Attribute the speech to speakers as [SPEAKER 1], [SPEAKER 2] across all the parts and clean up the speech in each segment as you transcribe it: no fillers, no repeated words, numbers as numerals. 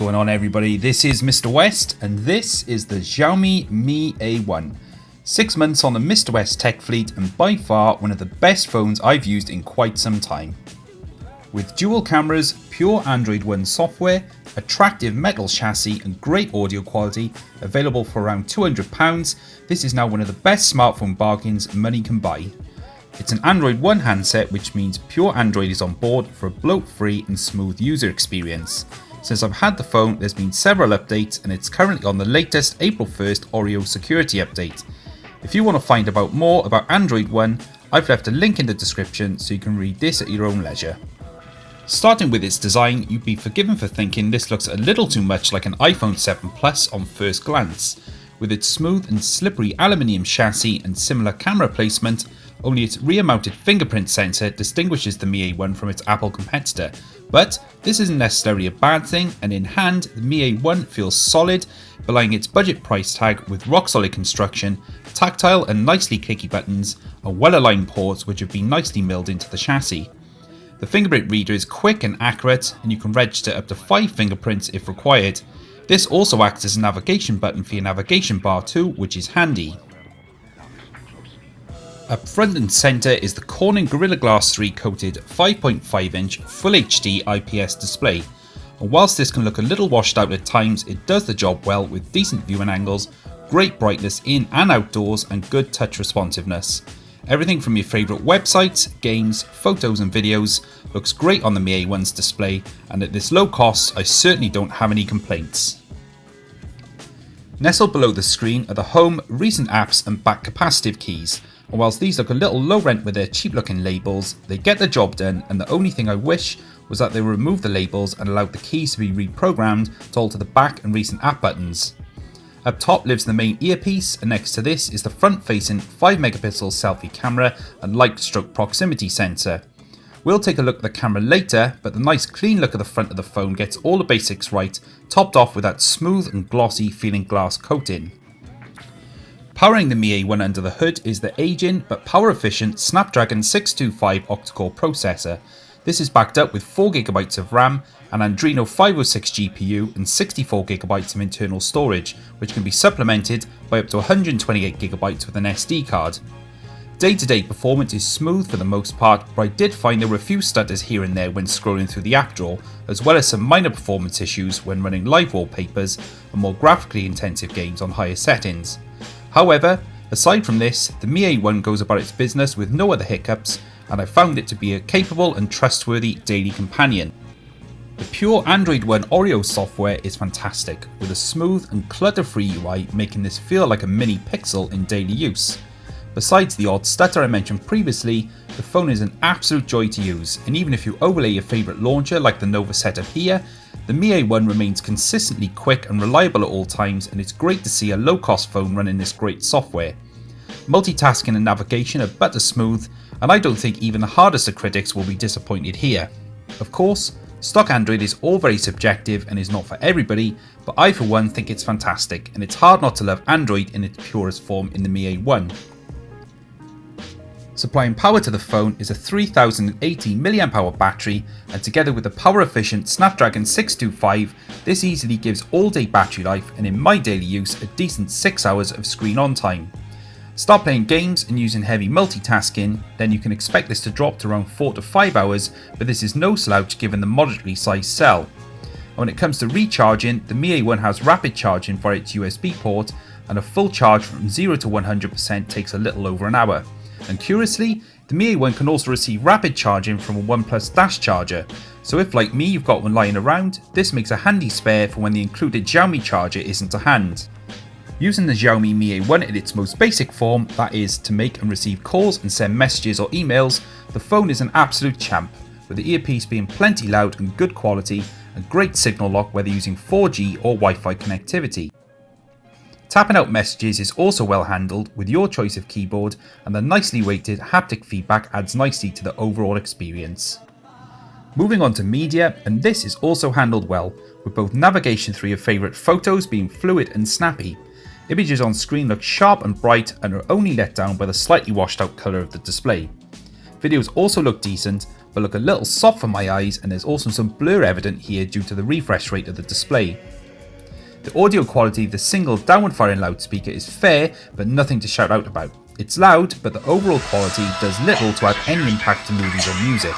[SPEAKER 1] going on, everybody? This is Mr. West, and this is the Xiaomi Mi A1. 6 months on the Mr. West tech fleet, and by far one of the best phones I've used in quite some time. With dual cameras, pure Android One software, attractive metal chassis and great audio quality, available for around £200, this is now one of the best smartphone bargains money can buy. It's an Android One handset, which means pure Android is on board for a bloat-free and smooth user experience. Since I've had the phone, there's been several updates, and it's currently on the latest April 1st Oreo security update. If you want to find out more about Android One, I've left a link in the description so you can read this at your own leisure. Starting with its design, you'd be forgiven for thinking this looks a little too much like an iPhone 7 Plus on first glance. With its smooth and slippery aluminium chassis and similar camera placement, only its rear-mounted fingerprint sensor distinguishes the Mi A1 from its Apple competitor. But this isn't necessarily a bad thing, and in hand, the Mi A1 feels solid, belying its budget price tag with rock-solid construction, tactile and nicely clicky buttons, and well-aligned ports which have been nicely milled into the chassis. The fingerprint reader is quick and accurate, and you can register up to 5 fingerprints if required. This also acts as a navigation button for your navigation bar too, which is handy. Up front and centre is the Corning Gorilla Glass 3 coated 5.5 inch Full HD IPS display, and whilst this can look a little washed out at times, it does the job well with decent viewing angles, great brightness in and outdoors, and good touch responsiveness. Everything from your favourite websites, games, photos and videos looks great on the Mi A1's display, and at this low cost I certainly don't have any complaints. Nestled below the screen are the home, recent apps and back capacitive keys, and whilst these look a little low rent with their cheap looking labels, they get the job done, and the only thing I wish was that they removed the labels and allowed the keys to be reprogrammed to alter the back and recent app buttons. Up top lives the main earpiece, and next to this is the front facing 5MP selfie camera and light stroke proximity sensor. We'll take a look at the camera later, but the nice clean look of the front of the phone gets all the basics right, topped off with that smooth and glossy feeling glass coating. Powering the Mi A1 under the hood is the aging but power efficient Snapdragon 625 octa-core processor. This is backed up with 4GB of RAM, an Adreno 506 GPU and 64GB of internal storage, which can be supplemented by up to 128GB with an SD card. Day-to-day performance is smooth for the most part, but I did find there were a few stutters here and there when scrolling through the app drawer, as well as some minor performance issues when running live wallpapers and more graphically intensive games on higher settings. However, aside from this, the Mi A1 goes about its business with no other hiccups, and I found it to be a capable and trustworthy daily companion. The pure Android One Oreo software is fantastic, with a smooth and clutter-free UI making this feel like a mini Pixel in daily use. Besides the odd stutter I mentioned previously, the phone is an absolute joy to use, and even if you overlay your favourite launcher like the Nova setup here, the Mi A1 remains consistently quick and reliable at all times, and it's great to see a low-cost phone running this great software. Multitasking and navigation are butter smooth, and I don't think even the hardest of critics will be disappointed here. Of course, stock Android is all very subjective and is not for everybody, but I for one think it's fantastic, and it's hard not to love Android in its purest form in the Mi A1. Supplying power to the phone is a 3080 mAh battery, and together with the power efficient Snapdragon 625, this easily gives all day battery life, and in my daily use a decent 6 hours of screen on time. Start playing games and using heavy multitasking, then you can expect this to drop to around 4 to 5 hours, but this is no slouch given the moderately sized cell. And when it comes to recharging, the Mi A1 has rapid charging via its USB port, and a full charge from 0 to 100% takes a little over an hour. And curiously, the Mi A1 can also receive rapid charging from a OnePlus Dash charger, so if like me you've got one lying around, this makes a handy spare for when the included Xiaomi charger isn't to hand. Using the Xiaomi Mi A1 in its most basic form, that is, to make and receive calls and send messages or emails, the phone is an absolute champ, with the earpiece being plenty loud and good quality, and great signal lock whether using 4G or Wi-Fi connectivity. Tapping out messages is also well handled with your choice of keyboard, and the nicely weighted haptic feedback adds nicely to the overall experience. Moving on to media, and this is also handled well, with both navigation through your favourite photos being fluid and snappy. Images on screen look sharp and bright and are only let down by the slightly washed out colour of the display. Videos also look decent, but look a little soft for my eyes, and there's also some blur evident here due to the refresh rate of the display. The audio quality of the single downward firing loudspeaker is fair, but nothing to shout out about. It's loud, but the overall quality does little to have any impact to movies or music.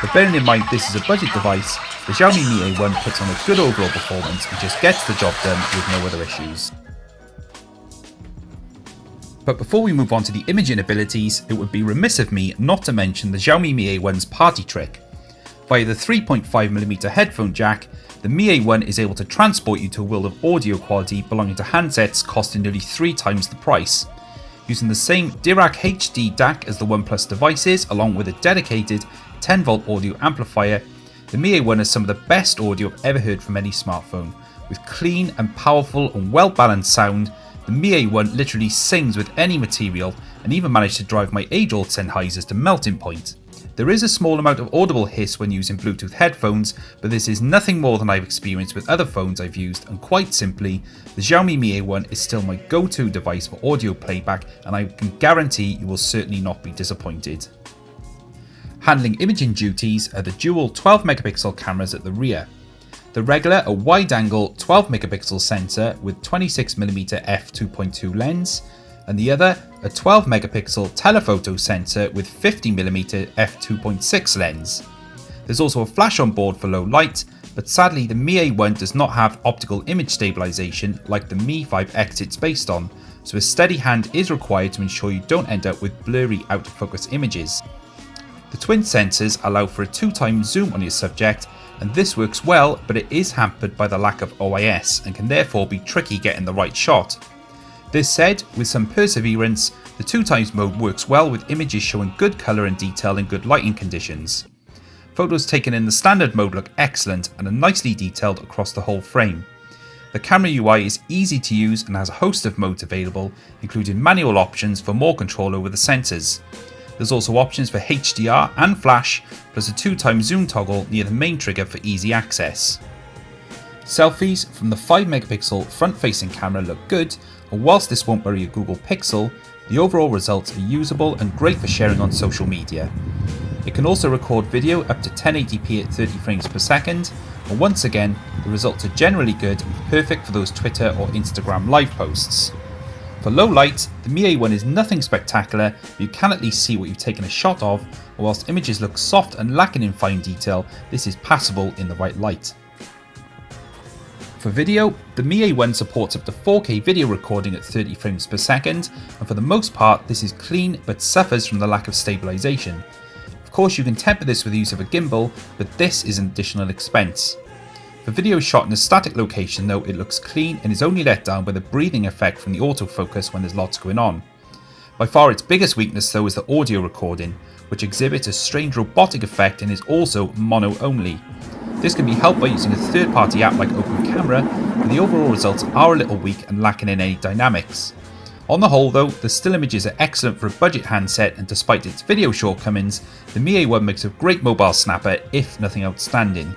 [SPEAKER 1] But bearing in mind this is a budget device, the Xiaomi Mi A1 puts on a good overall performance and just gets the job done with no other issues. But before we move on to the imaging abilities, it would be remiss of me not to mention the Xiaomi Mi A1's party trick. Via the 3.5mm headphone jack, the Mi A1 is able to transport you to a world of audio quality belonging to handsets costing nearly 3 times the price. Using the same Dirac HD DAC as the OnePlus devices, along with a dedicated 10V audio amplifier, the Mi A1 has some of the best audio I've ever heard from any smartphone. With clean and powerful and well balanced sound, the Mi A1 literally sings with any material and even managed to drive my age-old Sennheisers to melting point. There is a small amount of audible hiss when using Bluetooth headphones, but this is nothing more than I've experienced with other phones I've used, and quite simply, the Xiaomi Mi A1 is still my go-to device for audio playback, and I can guarantee you will certainly not be disappointed. Handling imaging duties are the dual 12MP cameras at the rear. The regular a wide-angle 12MP sensor with 26mm f2.2 lens, and the other a 12MP telephoto sensor with 50mm f2.6 lens. There's also a flash on board for low light, but sadly the Mi A1 does not have optical image stabilization like the Mi 5X it's based on, so a steady hand is required to ensure you don't end up with blurry out of focus images. The twin sensors allow for a 2x zoom on your subject, and this works well, but it is hampered by the lack of OIS and can therefore be tricky getting the right shot. This said, with some perseverance, the 2x mode works well with images showing good colour and detail in good lighting conditions. Photos taken in the standard mode look excellent and are nicely detailed across the whole frame. The camera UI is easy to use and has a host of modes available, including manual options for more control over the sensors. There's also options for HDR and flash, plus a 2x zoom toggle near the main trigger for easy access. Selfies from the 5MP front-facing camera look good, and whilst this won't worry a Google Pixel, the overall results are usable and great for sharing on social media. It can also record video up to 1080p at 30 frames per second, and once again, the results are generally good and perfect for those Twitter or Instagram live posts. For low light, the Mi A1 is nothing spectacular, but you can at least see what you've taken a shot of, and whilst images look soft and lacking in fine detail, this is passable in the right light. For video, the Mi A1 supports up to 4K video recording at 30 frames per second, and for the most part this is clean but suffers from the lack of stabilisation. Of course you can temper this with the use of a gimbal, but this is an additional expense. For video shot in a static location though, it looks clean and is only let down by the breathing effect from the autofocus when there's lots going on. By far its biggest weakness though is the audio recording, which exhibits a strange robotic effect and is also mono only. This can be helped by using a third-party app like Open Camera, but the overall results are a little weak and lacking in any dynamics. On the whole though, the still images are excellent for a budget handset, and despite its video shortcomings, the Mi A1 makes a great mobile snapper, if nothing outstanding.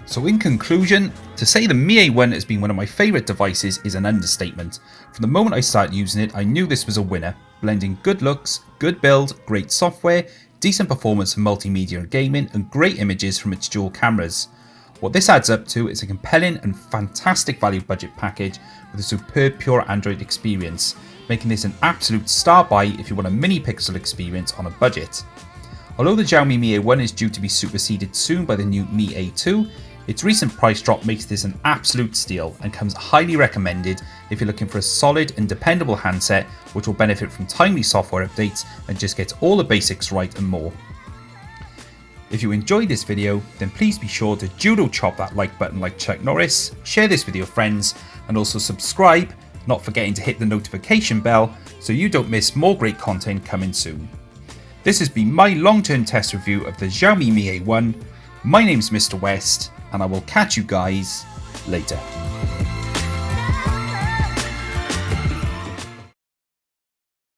[SPEAKER 1] So in conclusion, to say the Mi A1 has been one of my favourite devices is an understatement. From the moment I started using it, I knew this was a winner, blending good looks, good build, great software, decent performance for multimedia and gaming, and great images from its dual cameras. What this adds up to is a compelling and fantastic value budget package with a superb pure Android experience, making this an absolute star buy if you want a mini pixel experience on a budget. Although the Xiaomi Mi A1 is due to be superseded soon by the new Mi A2, its recent price drop makes this an absolute steal and comes highly recommended if you're looking for a solid and dependable handset which will benefit from timely software updates and just gets all the basics right and more. If you enjoyed this video, then please be sure to judo chop that like button like Chuck Norris, share this with your friends, and also subscribe, not forgetting to hit the notification bell so you don't miss more great content coming soon. This has been my long-term test review of the Xiaomi Mi A1. My name's Mr. West, and I will catch you guys later.